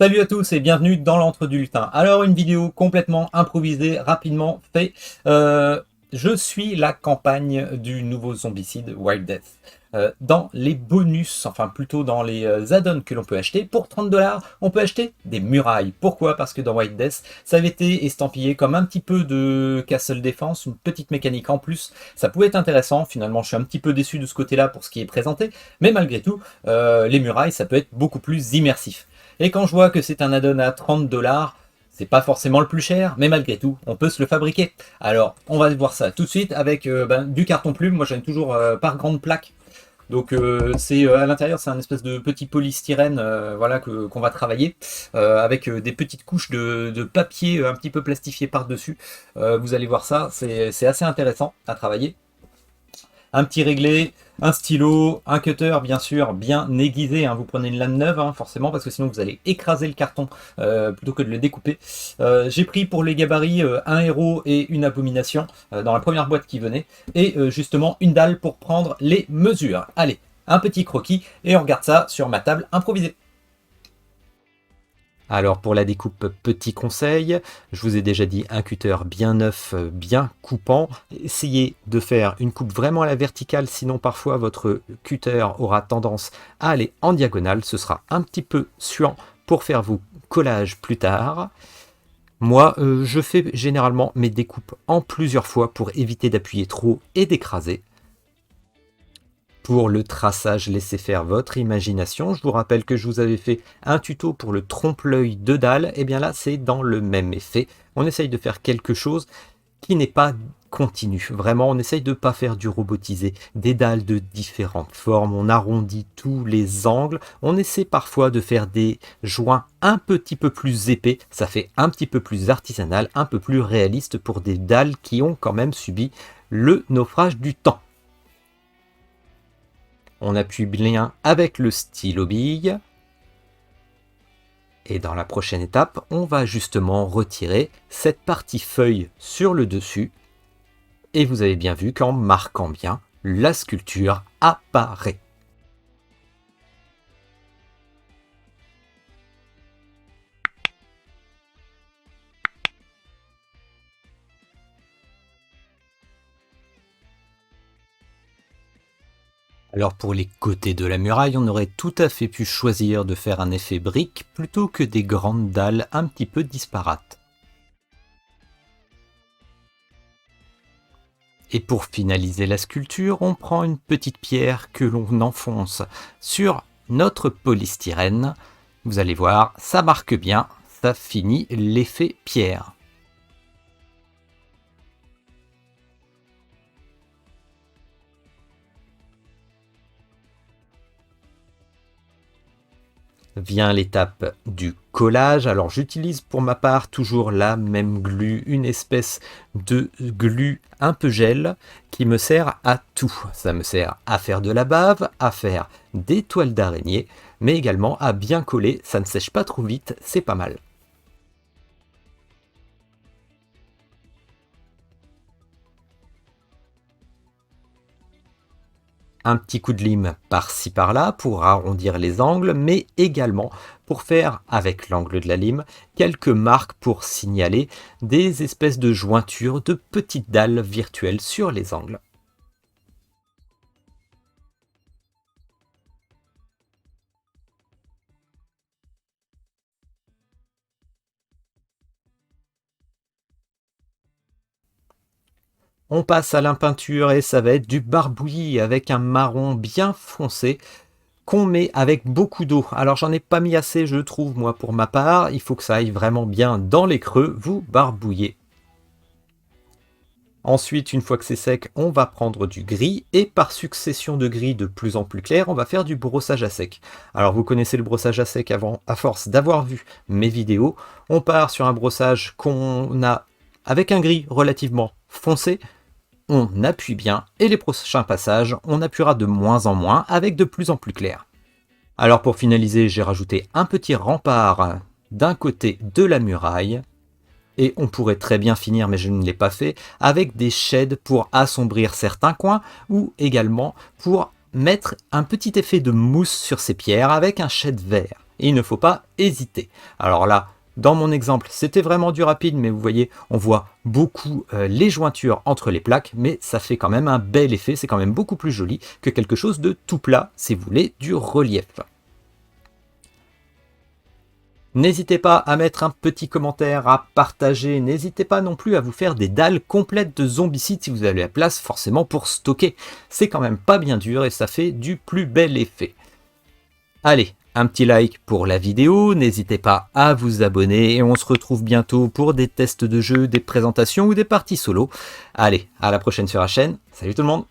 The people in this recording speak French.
Salut à tous et bienvenue dans l'Entre du Lutin. Alors une vidéo complètement improvisée, rapidement fait. Je suis la campagne du nouveau zombicide Wild Death. Dans les bonus, enfin plutôt dans les add-ons que l'on peut acheter, pour 30$, on peut acheter des murailles. Pourquoi? Parce que dans Wild Death, ça avait été estampillé comme un petit peu de Castle Defense, une petite mécanique en plus. Ça pouvait être intéressant, finalement je suis un petit peu déçu de ce côté-là pour ce qui est présenté, mais malgré tout, les murailles, ça peut être beaucoup plus immersif. Et quand je vois que c'est un add-on à 30$, c'est pas forcément le plus cher, mais malgré tout, on peut se le fabriquer. Alors, on va voir ça tout de suite avec du carton plume. Moi, j'aime toujours par grande plaque. Donc, c'est à l'intérieur, c'est un espèce de petit polystyrène, voilà, qu'on va travailler avec des petites couches de papier un petit peu plastifié par-dessus. Vous allez voir ça, c'est assez intéressant à travailler. Un petit réglé, un stylo, un cutter bien sûr bien aiguisé, hein. Vous prenez une lame neuve forcément parce que sinon vous allez écraser le carton plutôt que de le découper. J'ai pris pour les gabarits un héros et une abomination dans la première boîte qui venait et justement une dalle pour prendre les mesures. Allez, un petit croquis et on regarde ça sur ma table improvisée. Alors pour la découpe, petit conseil, je vous ai déjà dit un cutter bien neuf, bien coupant. Essayez de faire une coupe vraiment à la verticale, sinon parfois votre cutter aura tendance à aller en diagonale. Ce sera un petit peu suant pour faire vos collages plus tard. Moi, je fais généralement mes découpes en plusieurs fois pour éviter d'appuyer trop et d'écraser. Pour le traçage, laissez faire votre imagination. Je vous rappelle que je vous avais fait un tuto pour le trompe-l'œil de dalle. Et bien là, c'est dans le même effet. On essaye de faire quelque chose qui n'est pas continu. Vraiment, on essaye de ne pas faire du robotisé. Des dalles de différentes formes. On arrondit tous les angles. On essaie parfois de faire des joints un petit peu plus épais. Ça fait un petit peu plus artisanal, un peu plus réaliste pour des dalles qui ont quand même subi le naufrage du temps. On appuie bien avec le stylo bille. Et dans la prochaine étape, on va justement retirer cette partie feuille sur le dessus. Et vous avez bien vu qu'en marquant bien, la sculpture apparaît. Alors pour les côtés de la muraille, on aurait tout à fait pu choisir de faire un effet brique plutôt que des grandes dalles un petit peu disparates. Et pour finaliser la sculpture, on prend une petite pierre que l'on enfonce sur notre polystyrène. Vous allez voir, ça marque bien, ça finit l'effet pierre. Vient l'étape du collage. Alors j'utilise pour ma part toujours la même glu, une espèce de glu un peu gel qui me sert à tout. Ça me sert à faire de la bave, à faire des toiles d'araignée, mais également à bien coller. Ça ne sèche pas trop vite, c'est pas mal. Un petit coup de lime par-ci par-là pour arrondir les angles, mais également pour faire, avec l'angle de la lime, quelques marques pour signaler des espèces de jointures, de petites dalles virtuelles sur les angles. On passe à la peinture et ça va être du barbouillis avec un marron bien foncé qu'on met avec beaucoup d'eau. Alors j'en ai pas mis assez, je trouve, moi pour ma part. Il faut que ça aille vraiment bien dans les creux, vous barbouillez. Ensuite, une fois que c'est sec, on va prendre du gris et par succession de gris de plus en plus clair, on va faire du brossage à sec. Alors vous connaissez le brossage à sec avant, à force d'avoir vu mes vidéos. On part sur un brossage qu'on a avec un gris relativement foncé. On appuie bien et les prochains passages, on appuiera de moins en moins avec de plus en plus clair. Alors pour finaliser, j'ai rajouté un petit rempart d'un côté de la muraille. Et on pourrait très bien finir, mais je ne l'ai pas fait, avec des shades pour assombrir certains coins ou également pour mettre un petit effet de mousse sur ces pierres avec un shade vert. et il ne faut pas hésiter. Alors là, dans mon exemple, c'était vraiment du rapide, mais vous voyez, on voit beaucoup les jointures entre les plaques, mais ça fait quand même un bel effet, c'est quand même beaucoup plus joli que quelque chose de tout plat, si vous voulez, du relief. N'hésitez pas à mettre un petit commentaire, à partager, n'hésitez pas non plus à vous faire des dalles complètes de zombicides si vous avez la place forcément pour stocker. C'est quand même pas bien dur et ça fait du plus bel effet. Allez, un petit like pour la vidéo, n'hésitez pas à vous abonner et on se retrouve bientôt pour des tests de jeux, des présentations ou des parties solo. Allez, à la prochaine sur la chaîne, salut tout le monde!